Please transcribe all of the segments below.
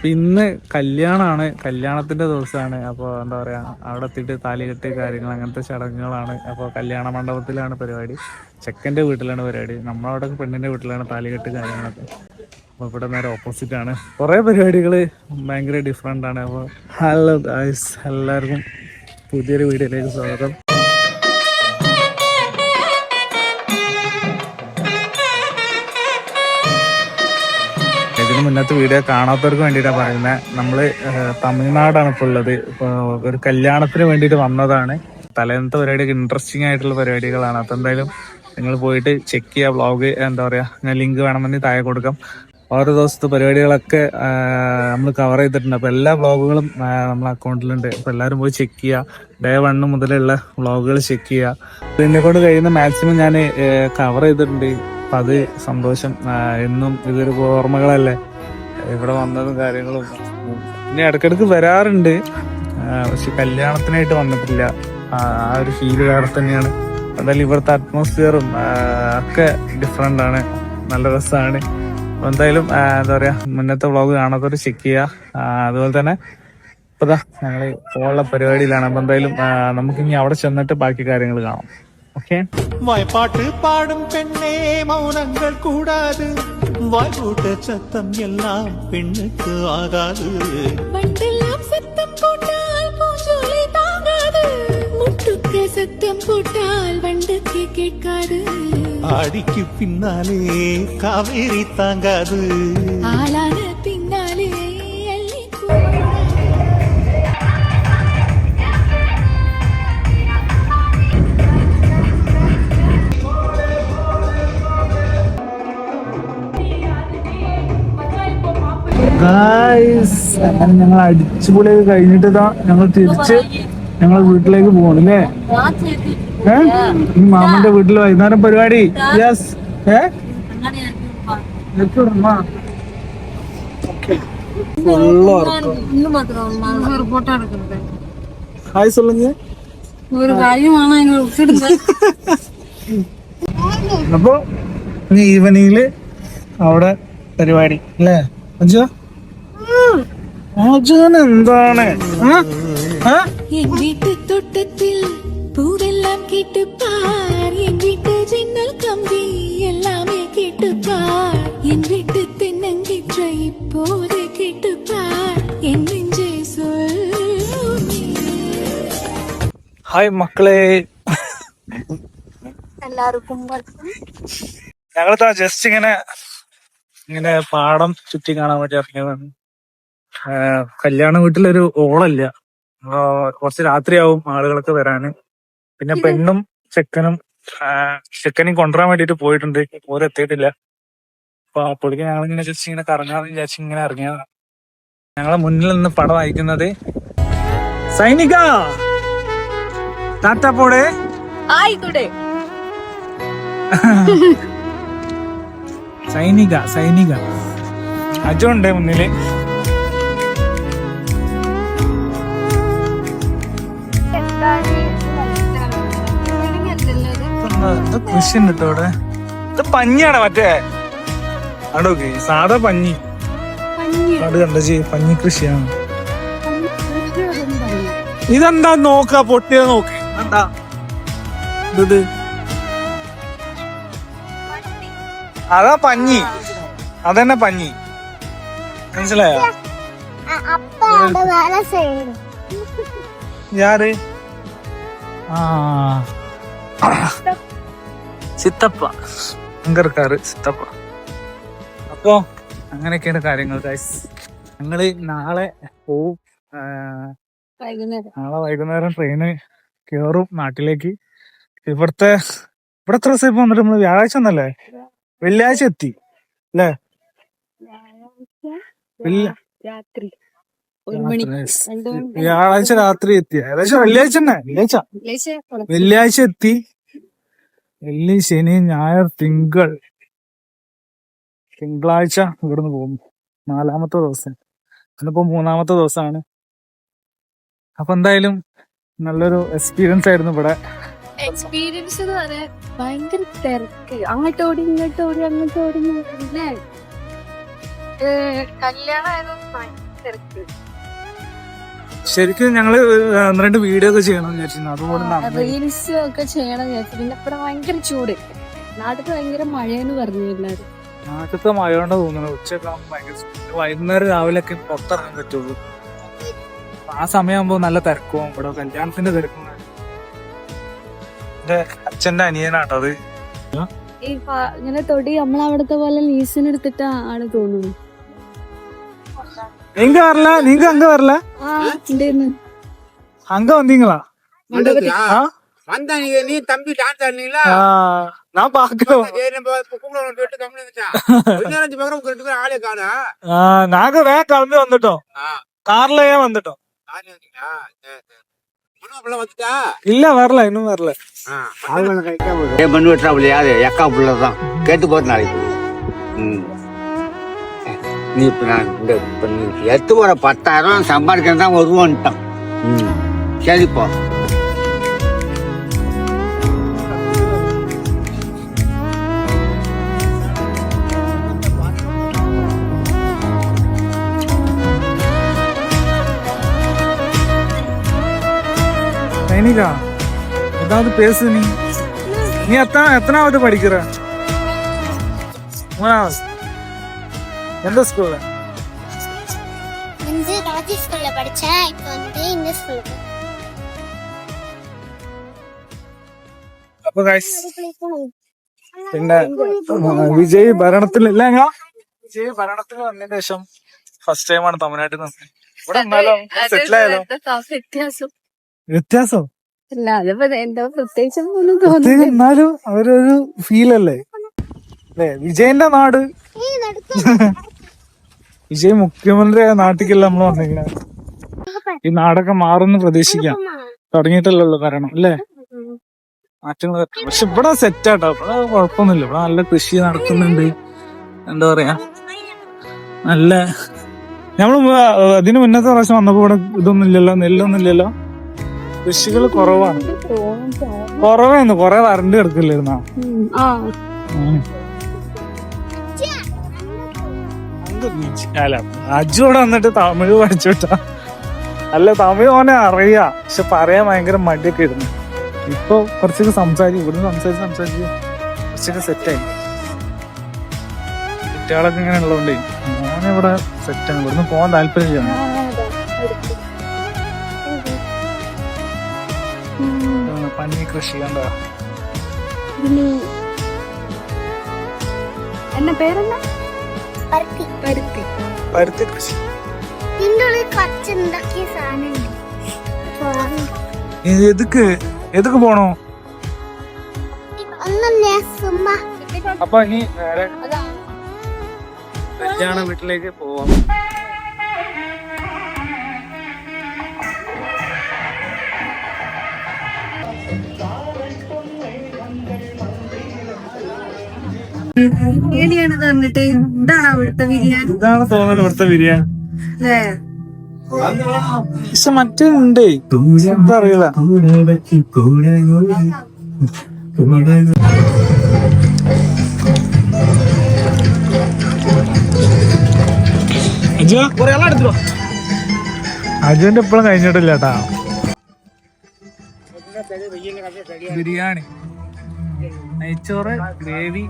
അപ്പൊ ഇന്ന് കല്യാണമാണ്, കല്യാണത്തിന്റെ ദിവസമാണ്. അപ്പോൾ എന്താ പറയാ, അവിടെ എത്തിയിട്ട് താലികെട്ട് കാര്യങ്ങൾ അങ്ങനത്തെ ചടങ്ങുകളാണ്. അപ്പോൾ കല്യാണ മണ്ഡപത്തിലാണ് പരിപാടി, ചെക്കന്റെ വീട്ടിലാണ് പരിപാടി. നമ്മളവിടെ പെണ്ണിന്റെ വീട്ടിലാണ് താലികെട്ട് കാര്യങ്ങളൊക്കെ. അപ്പോൾ ഇവിടെ നേരെ ഓപ്പോസിറ്റ് ആണ്. കുറേ പരിപാടികൾ ഭയങ്കര ഡിഫറെൻ്റ് ആണ്. അപ്പോൾ ഹലോ ഗായ്സ്, എല്ലാവർക്കും പുതിയൊരു വീഡിയോയിലേക്ക് സ്വാഗതം. ഇതിന് മുന്നത്തെ വീഡിയോ കാണാത്തവർക്ക് വേണ്ടിയിട്ടാണ് പറയുന്നത്. നമ്മൾ തമിഴ്നാടാണ് ഇപ്പോൾ ഉള്ളത്. ഇപ്പോൾ ഒരു കല്യാണത്തിന് വേണ്ടിയിട്ട് വന്നതാണ്. തലേന്നത്തെ പരിപാടിയൊക്കെ ഇൻട്രസ്റ്റിംഗ് ആയിട്ടുള്ള പരിപാടികളാണ്. അപ്പം എന്തായാലും നിങ്ങൾ പോയിട്ട് ചെക്ക് ചെയ്യുക. വ്ളോഗ് എന്താ പറയുക, ഞാൻ ലിങ്ക് വേണമെങ്കിൽ താഴെ കൊടുക്കാം. ഓരോ ദിവസത്തെ പരിപാടികളൊക്കെ നമ്മൾ കവർ ചെയ്തിട്ടുണ്ട്. അപ്പോൾ എല്ലാ വ്ളോഗുകളും നമ്മളെ അക്കൗണ്ടിലുണ്ട്. അപ്പോൾ എല്ലാവരും പോയി ചെക്ക് ചെയ്യുക. ഡേ 1 മുതലുള്ള വ്ളോഗുകൾ ചെക്ക് ചെയ്യുക. എന്നെ കൊണ്ട് കഴിയുന്ന മാക്സിമം ഞാൻ കവർ ചെയ്തിട്ടുണ്ട്. അപ്പം അത് സന്തോഷം. എന്നും ഇതൊരു ഓർമ്മകളല്ലേ, ഇവിടെ വന്നതും കാര്യങ്ങളും. ഇനി ഇടയ്ക്കിടയ്ക്ക് വരാറുണ്ട്, പക്ഷെ കല്യാണത്തിനായിട്ട് വന്നിട്ടില്ല. ആ ഒരു ഫീല് വേറെ തന്നെയാണ്. എന്തായാലും ഇവിടുത്തെ അറ്റ്മോസ്ഫിയറും ഒക്കെ ഡിഫറെൻ്റ് ആണ്, നല്ല രസമാണ്. അപ്പോൾ എന്തായാലും എന്താ പറയുക, മുന്നത്തെ വ്ളോഗ് കാണാത്തവർ ചെക്ക് ചെയ്യുക. അതുപോലെ തന്നെ ഇപ്പോൾ ഞങ്ങൾ പോകാനുള്ള പരിപാടിയിലാണ്. അപ്പം എന്തായാലും നമുക്കിനി അവിടെ ചെന്നിട്ട് ബാക്കി കാര്യങ്ങൾ കാണാം. ഓക്കെ, வாய்ப்பாட்டு பாடும் பெண்ணே மௌனங்கள் கூடாது, வாய்கூட்ட சத்தம் எல்லாம் பெண்ணுக்கு ஆகாது. வண்டெல்லாம் சத்தம் போட்டால் பூஞ்சோலை தாங்காது, முட்டுக்கு சத்தம் போட்டால் வண்டுக்கு கேட்காது. ஆடிக்கு பின்னாலே காவேரி தாங்காது, ஆளான பின்னாலே അങ്ങനെ ഞങ്ങൾ അടിച്ചുപൊളിയൊക്കെ കഴിഞ്ഞിട്ട് ഞങ്ങൾ തിരിച്ച് ഞങ്ങൾ വീട്ടിലേക്ക് പോകണം അല്ലേ. ഈ മാമന്റെ വീട്ടിൽ വൈകുന്നേരം പരിപാടി. യെസ്, ഹായ് சொல்லுங்க. അപ്പൊ ഈവനിങ്ങില് അവിടെ പരിപാടി അല്ലേ അജോ? എന്താണ് என் வீட்டு தோட்டத்தில் பூவெல்லாம் கேட்டு பார், என் வீட்டு ஜன்னல் கம்பி எல்லாமே கேட்டு பார், என் வீட்டு தென்னங்கீற்றை இப்போது கேட்டு பார், என் நெஞ்சே சொல்லுமே. ഹായ് മക്കളെ, എല്ലാവർക്കും ഞങ്ങൾ ജസ്റ്റ് ഇങ്ങനെ പാടം ചുറ്റി കാണാൻ വേണ്ടി ഇറങ്ങിയതാണ്. കല്യാണ വീട്ടിലൊരു ഓളല്ല, കുറച്ച് രാത്രിയാവും ആളുകളൊക്കെ വരാന്. പിന്നെ പെണ്ണും ചെക്കനും കൊണ്ടുവരാൻ വേണ്ടിട്ട് പോയിട്ടുണ്ട്, ഓരെത്തിയിട്ടില്ല. അപ്പൊ അപ്പോഴേക്കും ഞങ്ങളിങ്ങനെ ജസ്റ്റ് ഇങ്ങനെ കറങ്ങാന്ന് വിചാരിച്ച് ഇങ്ങനെ ഇറങ്ങിയതാണ്. ഞങ്ങളെ മുന്നിൽ നിന്ന് പടം അയക്കുന്നത് സൈനിക ടാറ്റ പോടെ ആയിക്കൂടെ. സൈനിക അജു ഉണ്ട് മുന്നില്. കൃഷി ഉണ്ട് കേട്ടോ ഇവിടെ. ഇത് പഞ്ഞിയാണ്, മറ്റേ അടോക്ക് സാധാ പഞ്ഞി. അത് കണ്ട പഞ്ഞി കൃഷിയാണ്. ഇതെന്താ നോക്ക, പൊട്ടിയ നോക്ക് എന്താ ഇത്? അതാ പഞ്ഞി, അതന്നെ പഞ്ഞി, മനസ്സിലായോ? യാര്? സിത്തപ്പ, അങ്കർക്കാറ് സിത്തപ്പ. അപ്പൊ അങ്ങനെയൊക്കെയാണ് കാര്യങ്ങൾ ഗൈസ്. ഞങ്ങള് നാളെ പോവും. നാളെ വൈകുന്നേരം ട്രെയിന് കേറും നാട്ടിലേക്ക്. ഇവിടെ എത്ര ദിവസം വന്നിട്ട് നമ്മള് വ്യാഴാഴ്ച ഒന്നല്ലേ, വെള്ളിയാഴ്ച എത്തി അല്ലേ? വ്യാഴാഴ്ച രാത്രി എത്തി, ഏകദേശം വെള്ളിയാഴ്ച തന്നെ. വെള്ളിയാഴ്ച എത്തി. വെള്ളി, ശനി, ഞായർ, തിങ്കളാഴ്ച ഇവിടുന്ന് പോകും. 4ാമത്തെ ദിവസം, ഇന്നിപ്പോ 3ാമത്തെ ദിവസമാണ്. അപ്പൊ എന്തായാലും നല്ലൊരു എക്സ്പീരിയൻസ് ആയിരുന്നു ഇവിടെ. എക്സ്പീരിയൻസ് എന്ന് പറയാൻ ഭയങ്കര തിരക്ക്, അങ്ങോട്ടോടി ഇങ്ങോട്ടോടി അങ്ങോട്ടോടി. കല്യാണം ആയതുകൊണ്ട് തിരക്ക്. ശരിക്കും ഞങ്ങള് 2 വീഡിയോ ഒക്കെ ചെയ്യണം വിചാരിച്ചിരുന്നു, അതുപോലെ നടന്നു. റീൽസ് ഒക്കെ ചെയ്യണം വിചാരിച്ചു. പിന്നെ ഇവിടെ ഭയങ്കര ചൂട്, നാട്ടിൽ ഭയങ്കര മഴയെന്ന് പറഞ്ഞു എല്ലാരും. നാട്ടിലത്തെ മഴ കൊണ്ട് തോന്നുന്നു ഉച്ചയൊക്കെ ഭയങ്കര വൈകുന്നേരം രാവിലെ ഒക്കെ പുറത്തിറങ്ങാൻ പറ്റുള്ളൂ. ആ സമയമാകുമ്പോ നല്ല തിരക്കും, ഇവിടെ കല്യാണത്തിന്റെ തിരക്കും. എന്റെ അച്ഛന്റെ അനിയനാട്ടോ അത്. ഈ ഇങ്ങനെ തൊടി നമ്മളവിടത്തെ പോലെ ലീസിനെടുത്തിട്ടാ ആണ് തോന്നുന്നു. நீங்க வரல, நீங்க அங்க வரல, அங்க வந்தீங்களா? வந்தாங்க நீ தம்பி டான்ஸ் ஆடுனீங்களா? நான் பாக்கல. ஆளே காணா. நாங்க கிளம்பி வந்துட்டோம், கார்லயே வந்துட்டோம். இல்ல வரல, இன்னும் வரல. பண்ணி விட்டுறாப்புல யாரு எக்கா புள்ளதான் கேட்டு போட்டு நாளைக்கு. நீ இப்ப நான் எடுத்து போற 10,000 சம்பாதிக்கிறது தான் வருவான்ட்டான். சரிப்பா. சைனிகா ஏதாவது பேசு. நீ எத்தனாவது படிக்கிற? 3வது. எந்த ஸ்கூல்ல? ராஜி ஸ்கூல்ல படிச்சேன், இப்போ இந்த ஸ்கூல். അപ്പൊ ഗൈസ് പിന്നെ വിജയ് ഭരണത്തിൽ വന്നതിന് ശേഷം ഫസ്റ്റ് ടൈമാണ് തമിഴ്നാട്ടിൽ നിന്ന്. ഇവിടെ എന്നാലും സെറ്റിൽ ആയാലോ? വ്യത്യാസം അല്ല, അതിപ്പോ എന്താ പ്രത്യേകിച്ചൊന്നും തോന്നുന്നു. എന്നാലും അവരൊരു ഫീലല്ലേ അല്ലേ? വിജയന്റെ നാട്. വിജയ് മുഖ്യമന്ത്രിയായ നാട്ടിക്കല്ല നമ്മൾ വന്നിരിക്കുന്നത്. ഈ നാടൊക്കെ മാറുമെന്ന് പ്രതീക്ഷിക്കാം. തുടങ്ങിയിട്ടല്ലോ ഭരണം അല്ലേ? മാറ്റങ്ങൾ. പക്ഷെ ഇവിടെ സെറ്റാട്ടോ, ഇവിടെ കുഴപ്പമൊന്നുമില്ല. ഇവിടെ നല്ല കൃഷി നടക്കുന്നുണ്ട്. എന്താ പറയാ, നല്ല നമ്മള് അതിന് മുന്നത്തെ പ്രാവശ്യം വന്നപ്പോ ഇവിടെ ഇതൊന്നും ഇല്ലല്ലോ, നെല്ലൊന്നും ഇല്ലല്ലോ. കൃഷികൾ കുറവായിരുന്നു, കൊറേ വരണ്ട് കിടക്കില്ലായിരുന്നോ? അല്ല, അജുവിടെ വന്നിട്ട് തമിഴ് പഠിച്ചോട്ടാ. അല്ല, തമിഴ് ഓനെ അറിയാം, പക്ഷെ പറയാൻ ഭയങ്കര മടിയൊക്കെ ഇരുന്നു. ഇപ്പൊ കുറച്ചൊക്കെ സംസാരിക്കും, ഇവിടുന്ന് സംസാരിച്ച് കുറച്ചൊക്കെ സെറ്റായി. കുട്ടികളൊക്കെ ഇങ്ങനെ ഉള്ളതുകൊണ്ടേ മോനെ ഇവിടെ സെറ്റാണ്. ഇവിടുന്ന് പോകാൻ താല്പര്യമാണ്. പന്നി കൃഷി കണ്ട. എന്നെ പേരെന്നാ? പരുത്തി കൃഷി. എതുക്ക് പോണോ? അപ്പൊ ഇനി നേരെ കല്യാണ വീട്ടിലേക്ക് പോവാം. ബിരിയാണിയാണ് തന്നിട്ട് ഇതാണ് അവിടുത്തെ ബിരിയാണി. ഇതാണ് തോന്നുന്നത് ഇവിടുത്തെ ബിരിയാണി. പക്ഷെ മറ്റുണ്ട്, അറിയില്ല. അജുവിന്റെ ഇപ്പോഴും കഴിഞ്ഞിട്ടില്ല കേട്ടാ. ബിരിയാണി, നെയ്ച്ചോറ്, ഗ്രേവി.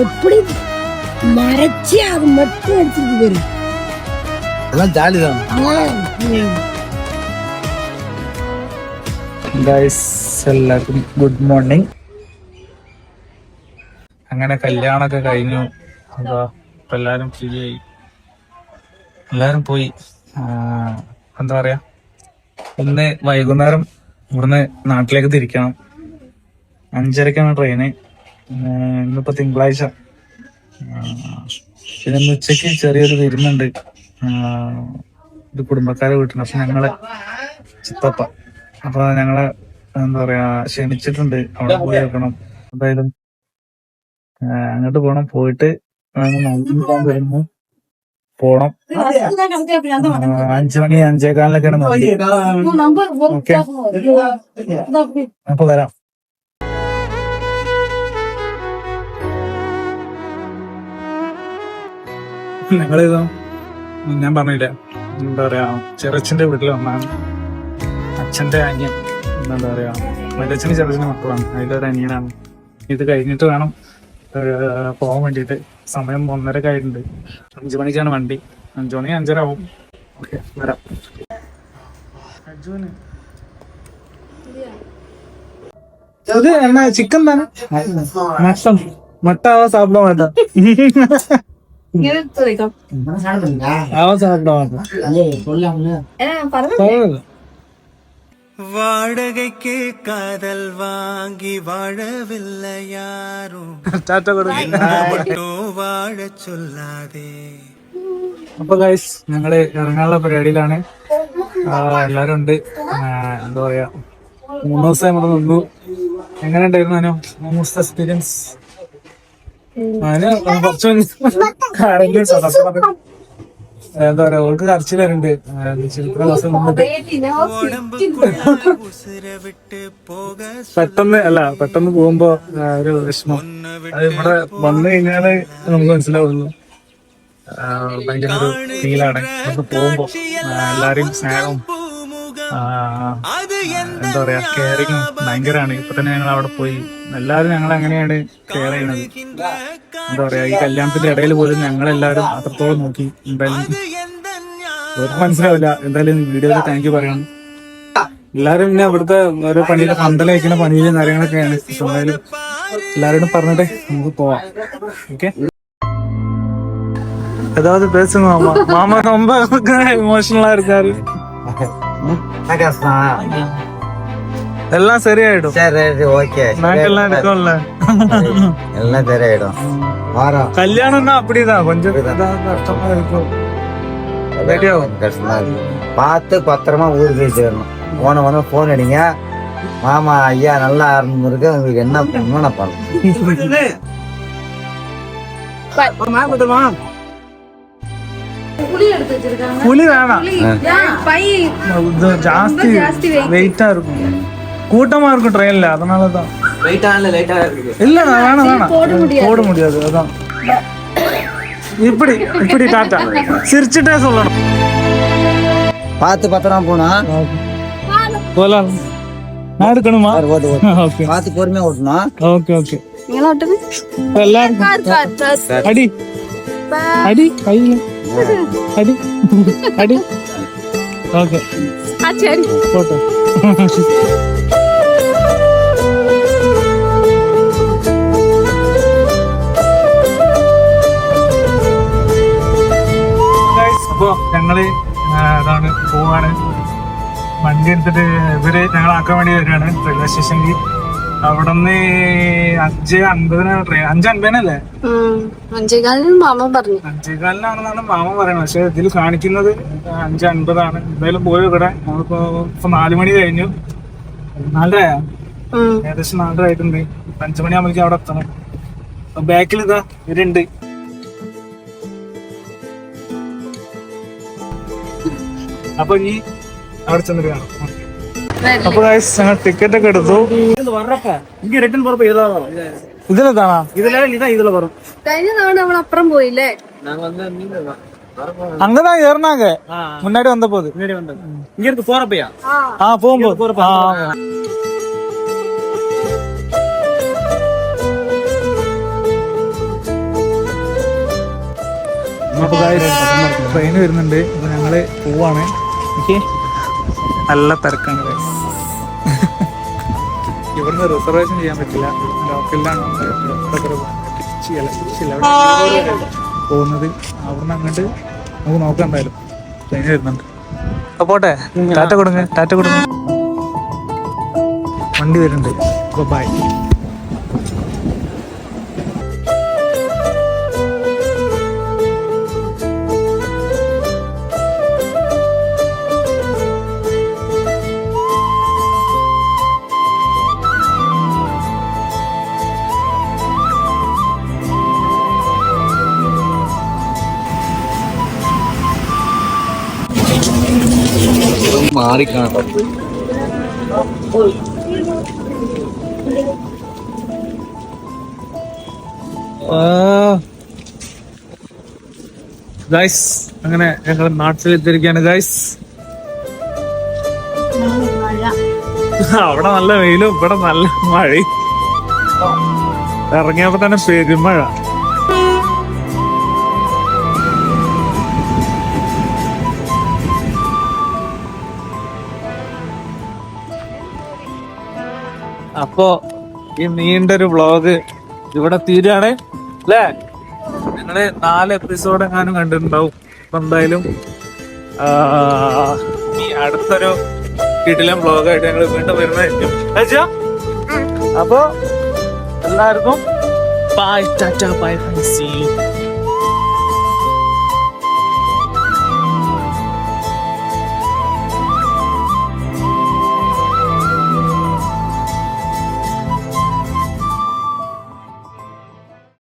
எப்படி மறைச்சி அது மட்டும் எடுத்துட்டு போயிரு. அதெல்லாம் ஜாலி தான். എല്ലാവർക്കും ഗുഡ് മോർണിംഗ്. അങ്ങനെ കല്യാണമൊക്കെ കഴിഞ്ഞു. എന്താ ഇപ്പൊ എല്ലാരും ഫ്രീ ആയി, എല്ലാരും പോയി. എന്താ പറയാ, ഇന്ന് വൈകുന്നേരം ഇവിടുന്ന് നാട്ടിലേക്ക് തിരിക്കണം. 5:30 ട്രെയിന്. ഇന്നിപ്പോ തിങ്കളാഴ്ച. പിന്നെ ഇന്ന് ഉച്ചക്ക് ചെറിയൊരു വിരുന്നുണ്ട്. ഇത് കുടുംബക്കാരെ വീട്ടിൽ. പക്ഷെ ഞങ്ങളെ ചിത്തപ്പ, അപ്പൊ ഞങ്ങളെ എന്താ പറയാ ക്ഷണിച്ചിട്ടുണ്ട്. അവിടെ പോയി വെക്കണം. എന്തായാലും അങ്ങോട്ട് പോണം. പോയിട്ട് വരുന്നു. പോണം. 5 മണി 5:15 ഓക്കെ, അപ്പൊ വരാം. ഞങ്ങളിത് ഞാൻ പറഞ്ഞില്ല, എന്താ പറയാ, ചെറിയച്ഛന്റെ വീട്ടിൽ വന്നാണ്. അച്ഛന്റെ അനിയൻ, എന്താ പറയാ, വലിയച്ഛന് ചെറിയച്ഛന്റെ മക്കളാണ്, അതിലൊരു അനിയനാണ്. ഇത് കഴിഞ്ഞിട്ട് വേണം പോകാൻ വേണ്ടിയിട്ട്. സമയം 1:30 ആയിട്ടുണ്ട്. 5 മണിക്കാണ് വണ്ടി. 5 മണി 5:30 ആവും. ഓക്കെ, വരാം. ഇത് എന്നാ ചിക്കൻ തന്നെ മട്ടൻ മട്ടാവാ സാപ്പിട മാട്ടാ ആവാ സാപ്പിട മാട്ടാ. வாடகைக்கு காதல் வாங்கி வாழவில்லை யாரும் ടാറ്റ കൊടുക്കും. மட்டும் வாழ சொல்லாதே. അപ്പൊ ഗൈസ്, ഞങ്ങള് ഇറങ്ങാനുള്ള പരിപാടിയിലാണ്. എല്ലാരും ഉണ്ട്. എന്താ പറയാ, 3 ദിവസം നമ്മൾ നിന്നു. എങ്ങനെ ഉണ്ടായിരുന്നു അനു 3 ദിവസത്തെ എക്സ്പീരിയൻസ്? കുറച്ച് എന്താ പറയാ, അവൾക്ക് കരച്ചിലുണ്ട്. ഇത്ര ദിവസം നിന്നിട്ട് പെട്ടെന്ന് പോകുമ്പോ ഒരു വിഷമം. അത് ഇവിടെ വന്നു കഴിഞ്ഞാല് നമുക്ക് മനസ്സിലാവുള്ളൂ. ഭയങ്കര ഒരു ഫീലാണ് നമുക്ക് പോകുമ്പോ. എല്ലാരെയും സ്നേഹവും എന്താ പറയാ, കെയറിങ്ങും ഭയങ്കരമാണ്. ഇപ്പൊ തന്നെ ഞങ്ങൾ അവിടെ പോയി എല്ലാരും ഞങ്ങൾ അങ്ങനെയാണ് കെയർ ചെയ്യുന്നത്. എന്താ പറയാ, ഈ കല്യാണത്തിന്റെ ഇടയിൽ പോലും ഞങ്ങളെല്ലാരും അത്രത്തോളം നോക്കി. എന്തായാലും ഒരു മനസ്സിലാവില്ല. എന്തായാലും വീഡിയോയിൽ താങ്ക് യു പറയണം. എല്ലാരും പിന്നെ ഇവിടുത്തെ ഓരോ പണിയിലെ പന്തലയക്കുന്ന പണിയിലും കാര്യങ്ങളൊക്കെയാണ്. എന്തായാലും എല്ലാരോടും പറഞ്ഞിട്ട് നമുക്ക് പോവാം. ഓക്കെ, ஏதாவது பேசுங்க மாமா. மாமா ரொம்ப எமோஷனலா இருக்காரு. எல்லாம் சரியாயிடும். சரி, ஓகே, நாங்கெல்லாம் இருக்கோம்ல, எல்லாம் சரியாயிடும். வாரம் கல்யாணம்னா அப்படிதான், கொஞ்சம் கஷ்டமா இருக்கும். கஷ்டமா இருக்கு. பார்த்து பத்திரமா ஊருக்கு போய் சேரணும். போன போன் அடிங்க, மாமா ஐயா நல்லா இருக்கு, உங்களுக்கு என்ன பண்ணணும் நான் பண்ணணும். புளி வேணாம், இது ஜாஸ்தி வெயிட்டா இருக்கும், கூட்டமா இருக்கும் ட்ரெயின்ல, அதனாலதான். இல்ல வேணாம் போட முடியாது. அதான் இப்படி டாட்டா சிரிச்சுட்டே சொல்லணும். பார்த்து பத்திரமா போனா போலாம். நான் எடுக்கணுமா? ஓகே, பார்த்து பொறுமையா ஓட்டணும். Okay okay. எல்லாரும் அடி அடி கையில அடி அடி. Okay photo. അപ്പൊ ഞങ്ങള് അതാണ് പോവാണ്. വണ്ടി എടുത്തിട്ട് ഇവര് ഞങ്ങളാക്കാൻ വേണ്ടി വരികയാണ് റെയിൽവേ സ്റ്റേഷനിൽ. അവിടെ നിന്ന് 5:50 ട്രെയിൻ. 5:50 5:15 മാമ പറയണത്. പക്ഷെ ഇതിൽ കാണിക്കുന്നത് 5:50. എന്തായാലും പോയി ഇവിടെ. നമ്മളിപ്പോ 4 മണി കഴിഞ്ഞു. 4:30 ഏകദേശം 4:30 ആയിട്ടുണ്ട്. 5 മണിയാകുമ്പോഴേക്കും അവിടെ എത്തണം. ബാക്കിൽ ഇതാ ഇവരുണ്ട്. അപ്പൊ ഈ അവിടെ ചെന്നിട്ട് കാണാം. അപ്പൊ ഞങ്ങൾ ടിക്കറ്റ് ഒക്കെ എടുത്തു. ഇതിലെത്താണോ? കഴിഞ്ഞ തവണ നമ്മൾ അപ്പുറം പോയില്ലേ? அங்கதான் ஏறினாங்க முன்னாடி வந்த போது. இங்க இருக்கு போறப்பையா? போகும்போது. ട്രെയിൻ വരുന്നുണ്ട്. അപ്പൊ ഞങ്ങള് പോവാണ്. നല്ല തിരക്കാണ്. ഇവിടുന്ന് റിസർവേഷൻ ചെയ്യാൻ പറ്റില്ല. ലോക്കലിലാണ് പോകുന്നത്. അവിടുന്ന് അങ്ങോട്ട് നമുക്ക് നോക്കാം. എന്തായാലും ട്രെയിൻ വരുന്നുണ്ട്. അപ്പൊ പോട്ടെ. ടാറ്റ കൊടുങ്ങ. വണ്ടി വരുന്നുണ്ട്. ബൈ. മാറിക്കാണോ ഗൈസ് അങ്ങനെ ഞങ്ങൾ നാട്ടിലെത്തിയിരിക്കുകയാണ് ഗൈസ്. അവിടെ നല്ല വെയിലും ഇവിടെ നല്ല മഴയും. ഇറങ്ങിയപ്പോ തന്നെ പെരുമഴ. അപ്പോ ഈ നീണ്ടൊരു വ്ളോഗ് ഇവിടെ തീരുകയാണ് അല്ലേ? നിങ്ങള് 4 എപ്പിസോഡ് എങ്ങാനും കണ്ടിട്ടുണ്ടാവും. അപ്പൊ എന്തായാലും ഈ അടുത്തൊരു വീട്ടിലും വ്ളോഗായിട്ട് ഞങ്ങൾ വീണ്ടും വരുന്നതായിരിക്കും. അപ്പൊ എല്ലാവർക്കും ബൈ, ടാറ്റ, ബൈ, സീ യു.